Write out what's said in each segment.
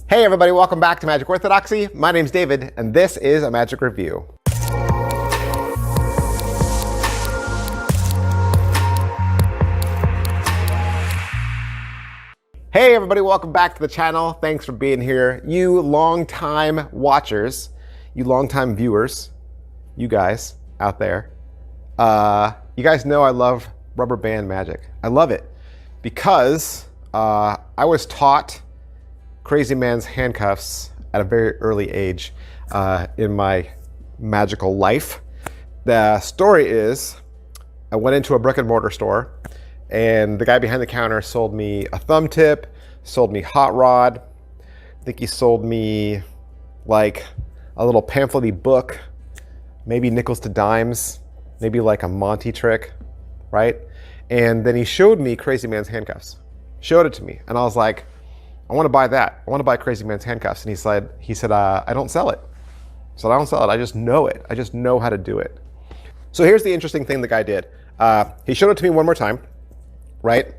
Hey everybody, welcome back to Magic Orthodoxy. My name's David, and this is a Magic Review. Hey everybody, welcome back to the channel. Thanks for being here. You long-time watchers, you long-time viewers, you guys out there, you guys know I love rubber band magic. I love it because I was taught Crazy Man's handcuffs at a very early age in my magical life. The story is, I went into a brick and mortar store and the guy behind the counter sold me a thumb tip, sold me hot rod. I think he sold me like a little pamphlet-y book, maybe nickels to dimes, maybe like a Monty trick, right? And then he showed me Crazy Man's handcuffs, showed it to me. And I was like, I want to buy that. I want to buy Crazy Man's handcuffs. And he said, I don't sell it. So I don't sell it. I just know it. I just know how to do it. So here's the interesting thing the guy did. He showed it to me one more time, right?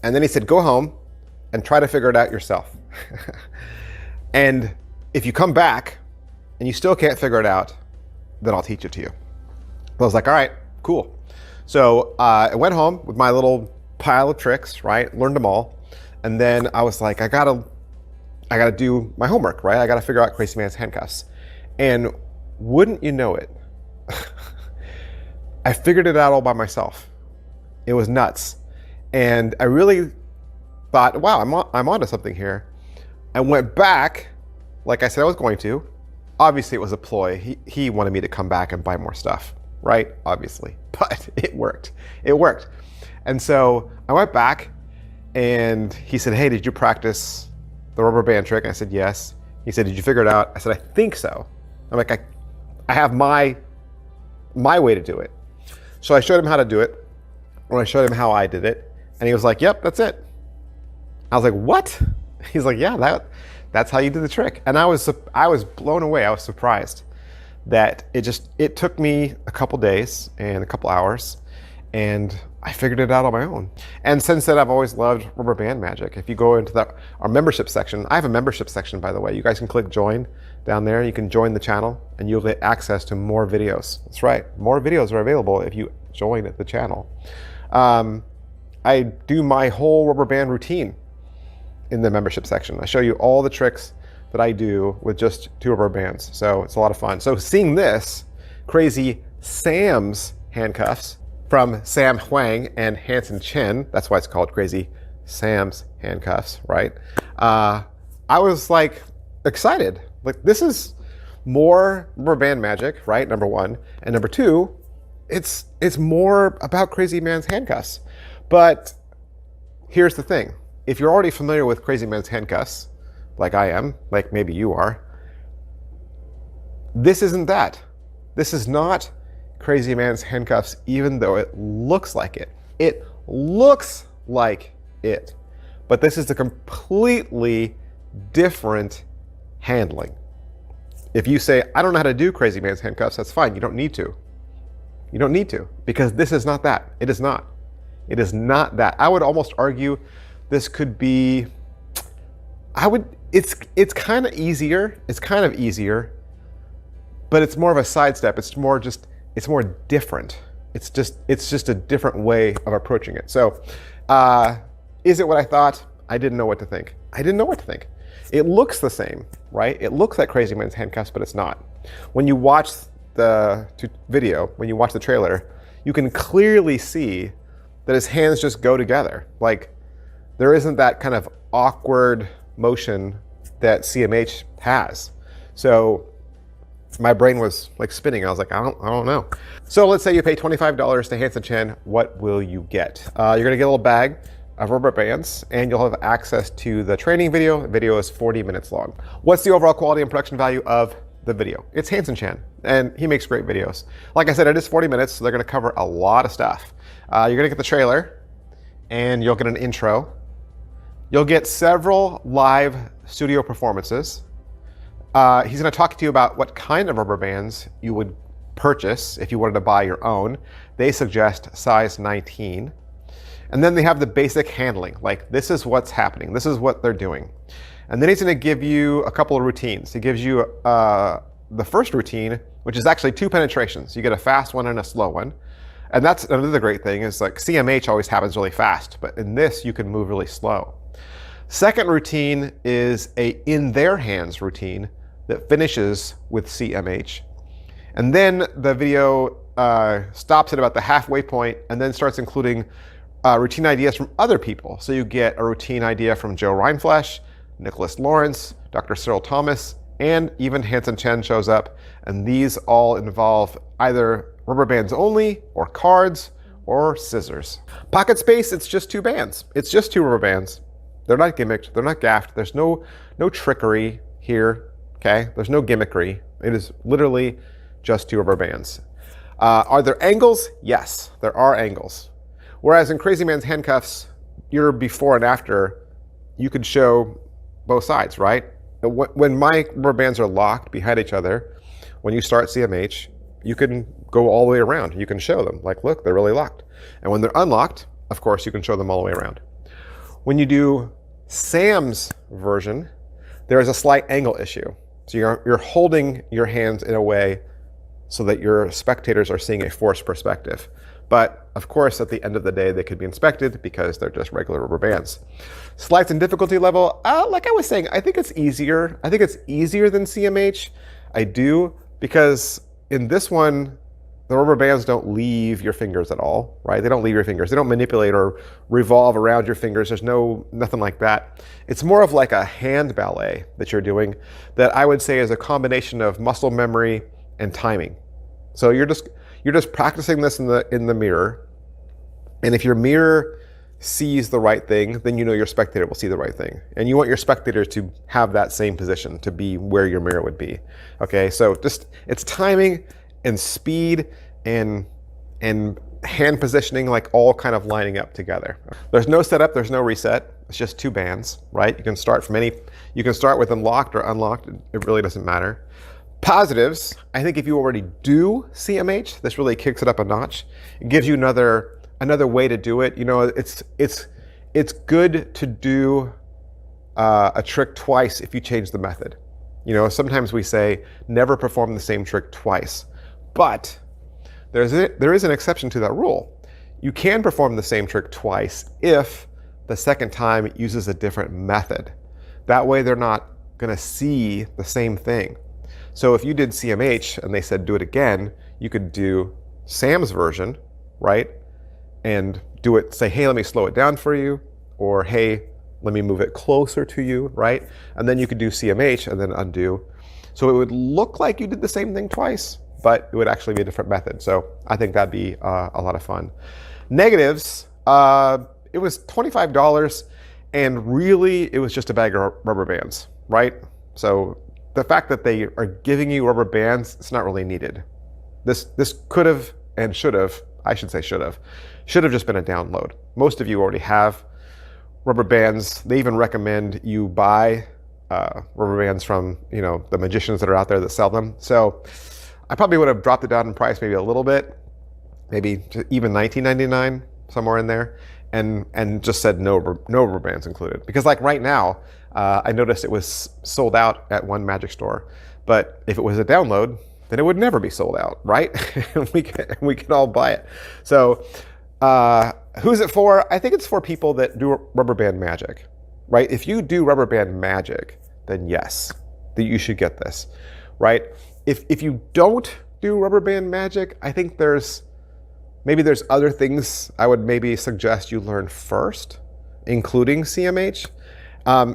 And then he said, go home and try to figure it out yourself. And if you come back and you still can't figure it out, then I'll teach it to you. I was like, all right, cool. So I went home with my little pile of tricks, right? Learned them all. And then I was like, I gotta do my homework, right? I gotta figure out Crazy Man's handcuffs. And wouldn't you know it, I figured it out all by myself. It was nuts. And I really thought, wow, I'm onto something here. I went back, like I said I was going to. Obviously it was a ploy. He wanted me to come back and buy more stuff, right? Obviously, but it worked. It worked. And so I went back and he said, hey, did you practice the rubber band trick? And I said, yes. He said, did you figure it out? I said, I think so. I'm like, I have my way to do it. So I showed him how to do it, or I showed him how I did it. And he was like, yep, that's it. I was like, what? He's like, yeah, that's how you do the trick. And I was blown away. I was surprised that it took me a couple days and a couple hours, and I figured it out on my own. And since then, I've always loved rubber band magic. If you go into our membership section, I have a membership section, by the way. You guys can click join down there. You can join the channel and you'll get access to more videos. That's right. More videos are available if you join the channel. I do my whole rubber band routine in the membership section. I show you all the tricks that I do with just 2 rubber bands. So it's a lot of fun. So seeing this Crazy Sam's handcuffs from Sam Huang and Hanson Chen, that's why it's called Crazy Sam's handcuffs, right? I was like excited. Like, this is more rubber band magic, right? Number one. And number two, it's more about Crazy Man's handcuffs. But here's the thing. If you're already familiar with Crazy Man's handcuffs, like I am, like maybe you are, this isn't that. This is not Crazy Man's handcuffs, even though it looks like it. It looks like it. But this is a completely different handling. If you say, I don't know how to do Crazy Man's handcuffs, that's fine. You don't need to. You don't need to, because this is not that. It is not. It is not that. I would almost argue this could be, it's kind of easier. It's kind of easier, but it's more of a sidestep. It's more different. It's just a different way of approaching it. So is it what I thought? I didn't know what to think. I didn't know what to think. It looks the same, right? It looks like Crazy Man's handcuffs, but it's not. When you watch the video, when you watch the trailer, you can clearly see that his hands just go together. Like, there isn't that kind of awkward motion that CMH has. So my brain was like spinning. I was like, I don't know. So let's say you pay $25 to Hanson Chen. What will you get? You're gonna get a little bag of rubber bands, and you'll have access to the training video. The video is 40 minutes long. What's the overall quality and production value of the video? It's Hanson Chen, and he makes great videos. Like I said, it is 40 minutes, so they're gonna cover a lot of stuff. You're gonna get the trailer, and you'll get an intro. You'll get several live studio performances. He's gonna talk to you about what kind of rubber bands you would purchase if you wanted to buy your own. They suggest size 19. And then they have the basic handling, like this is what's happening, this is what they're doing. And then he's going to give you a couple of routines. He gives you the first routine, which is actually 2 penetrations. You get a fast one and a slow one. And that's another great thing is like CMH always happens really fast, but in this you can move really slow. Second routine is a in their hands routine that finishes with CMH. And then the video stops at about the halfway point and then starts including routine ideas from other people. So you get a routine idea from Joe Rindfleisch, Nicholas Lawrence, Dr. Cyril Thomas, and even Hansen Chen shows up. And these all involve either rubber bands only, or cards, or scissors. Pocket space, it's just 2 bands. It's just 2 rubber bands. They're not gimmicked, they're not gaffed. There's no trickery here, okay? There's no gimmickry. It is literally just 2 rubber bands. Are there angles? Yes, there are angles. Whereas in Crazy Man's Handcuffs, your before and after, you could show both sides, right? When my rubber bands are locked behind each other, when you start CMH, you can go all the way around. You can show them, like, look, they're really locked. And when they're unlocked, of course, you can show them all the way around. When you do Sam's version, there is a slight angle issue. So you're holding your hands in a way so that your spectators are seeing a forced perspective. But of course, at the end of the day, they could be inspected because they're just regular rubber bands. Slides in difficulty level, like I was saying, I think it's easier. I think it's easier than CMH. I do, because in this one, the rubber bands don't leave your fingers at all, right? They don't leave your fingers. They don't manipulate or revolve around your fingers. There's nothing like that. It's more of like a hand ballet that you're doing that I would say is a combination of muscle memory and timing. So you're just practicing this in the mirror. And if your mirror sees the right thing, then you know your spectator will see the right thing. And you want your spectator to have that same position, to be where your mirror would be. Okay, so it's timing and speed and hand positioning, like all kind of lining up together. There's no setup, there's no reset. It's just 2 bands, right? You can start with them locked or unlocked. It really doesn't matter. Positives, I think if you already do CMH, this really kicks it up a notch. It gives you another way to do it. You know, it's good to do a trick twice if you change the method. You know, sometimes we say never perform the same trick twice, but there is an exception to that rule. You can perform the same trick twice if the second time it uses a different method. That way they're not going to see the same thing. So if you did CMH and they said do it again, you could do Sam's version, right? And do it, say, hey, let me slow it down for you, or hey, let me move it closer to you, right? And then you could do CMH and then undo. So it would look like you did the same thing twice, but it would actually be a different method. So I think that'd be a lot of fun. Negatives, it was $25, and really it was just a bag of rubber bands, right? So the fact that they are giving you rubber bands, it's not really needed. This could have and should have, I should say should have just been a download. Most of you already have rubber bands. They even recommend you buy rubber bands from, you know, the magicians that are out there that sell them. So I probably would have dropped it down in price maybe a little bit, maybe even $19.99, somewhere in there, and just said no rubber bands included. Because like right now, I noticed it was sold out at one magic store, but if it was a download, then it would never be sold out, right? we can all buy it. So who's it for? I think it's for people that do rubber band magic, right? If you do rubber band magic, then yes, that you should get this, right? If you don't do rubber band magic, I think there's other things I would maybe suggest you learn first, including CMH.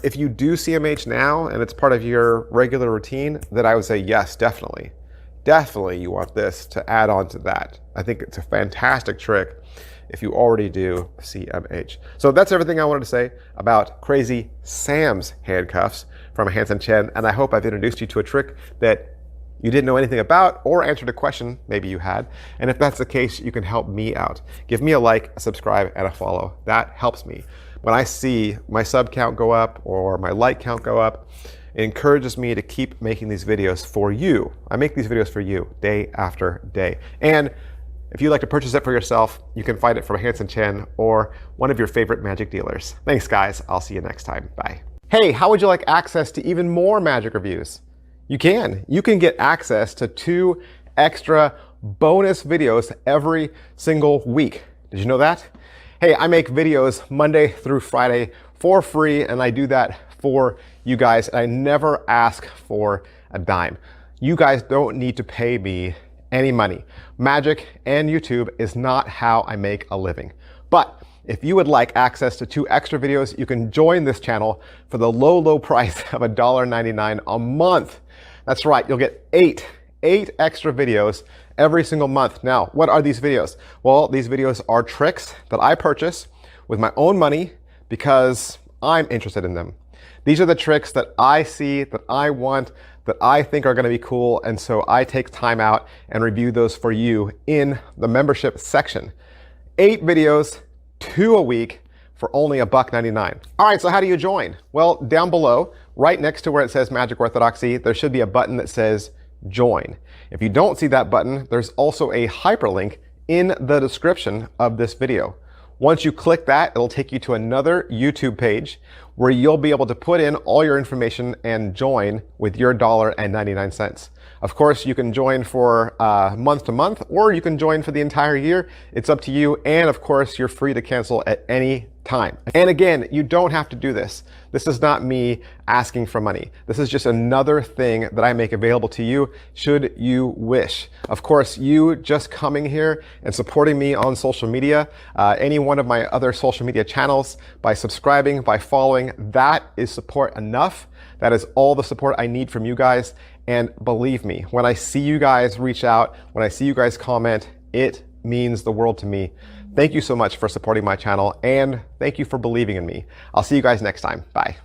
If you do CMH now and it's part of your regular routine, then I would say yes, definitely. Definitely you want this to add on to that. I think it's a fantastic trick if you already do CMH. So that's everything I wanted to say about Crazy Sam's Handcuffs from Hansen Chen, and I hope I've introduced you to a trick that you didn't know anything about or answered a question maybe you had. And if that's the case, you can help me out. Give me a like, a subscribe, and a follow. That helps me. When I see my sub count go up or my like count go up, it encourages me to keep making these videos for you. I make these videos for you day after day. And if you'd like to purchase it for yourself, you can find it from Hansen Chen or one of your favorite magic dealers. Thanks, guys. I'll see you next time. Bye. Hey, how would you like access to even more magic reviews? You can. You can get access to 2 extra bonus videos every single week. Did you know that? Hey, I make videos Monday through Friday for free, and I do that for you guys. And I never ask for a dime. You guys don't need to pay me any money. Magic and YouTube is not how I make a living. But if you would like access to 2 extra videos, you can join this channel for the low, low price of $1.99 a month. That's right, you'll get 8 extra videos every single month. Now, what are these videos? Well, these videos are tricks that I purchase with my own money because I'm interested in them. These are the tricks that I see, that I want, that I think are going to be cool, and so I take time out and review those for you in the membership section. 8 videos, 2 a week for only $1.99. All right, so how do you join? Well, down below, right next to where it says Magic Orthodoxy, there should be a button that says Join. If you don't see that button, there's also a hyperlink in the description of this video. Once you click that, it'll take you to another YouTube page where you'll be able to put in all your information and join with your $1.99. Of course, you can join for month to month, or you can join for the entire year. It's up to you. And of course, you're free to cancel at any time. And again, you don't have to do this. This is not me asking for money. This is just another thing that I make available to you should you wish. Of course, you just coming here and supporting me on social media, any one of my other social media channels, by subscribing, by following, that is support enough. That is all the support I need from you guys. And believe me, when I see you guys reach out, when I see you guys comment, it means the world to me. Thank you so much for supporting my channel, and thank you for believing in me. I'll see you guys next time. Bye.